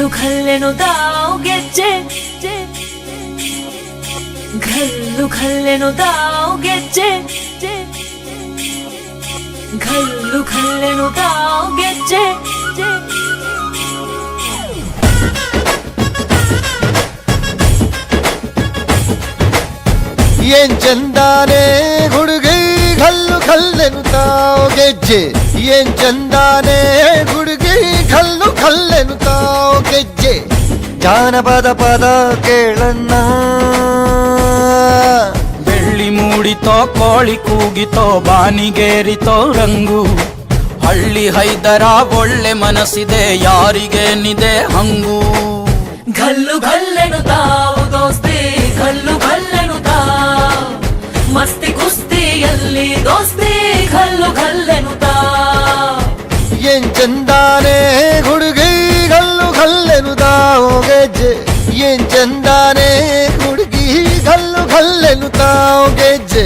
ಖಲ್ಲೆನು ತಾವು ಗೆಜ್ಜೆ ಖಲ್ಲೆನು ತಾವು ಗೆಜ್ಜೆ ಖಲ್ಲೆನು ತಾವು ಗೆಜ್ಜೆ ಏನ್ ಚಂದಾನೆ ಹುಡುಗಿ ಖಲ್ಲೆನು ತಾವು ಗೆಜ್ಜೆ ಏನ್ ಚಂದಾನೆ ಹುಡುಗಿ ಖಲ್ಲೆನು ತಾವು ಗೆಜ್ಜೆ ಜಾನಪದ ಪದ ಕೇಳಣ್ಣ ಬೆಳ್ಳಿ ಮೂಡಿತೋ ಕೋಳಿ ಕೂಗಿತೋ ಬಾನಿಗೇರಿತೋ ರಂಗು ಹಳ್ಳಿ ಹೈದರ ಒಳ್ಳೆ ಮನಸ್ಸಿದೆ ಯಾರಿಗೇನಿದೆ ಹಂಗು ಖಲ್ಲೆನು ತಾವು ದೋಸ್ತಿ ಖಲ್ಲೆನು ತಾವು ಮಸ್ತಿ ಕುಸ್ತಿಯಲ್ಲಿ ದೋಸ್ತಿ ಖಲ್ಲೆನು ತಾವು ಏನ್ ಚಂದಾನೆ ಹುಡುಗಿ ಖಲ್ಲೆನು ತಾವು ಗೆಜ್ಜೆ ಏನ್ ಚಂದಾನೆ ಹುಡುಗಿ ಖಲ್ಲೆನು ತಾವು ಗೆಜ್ಜೆ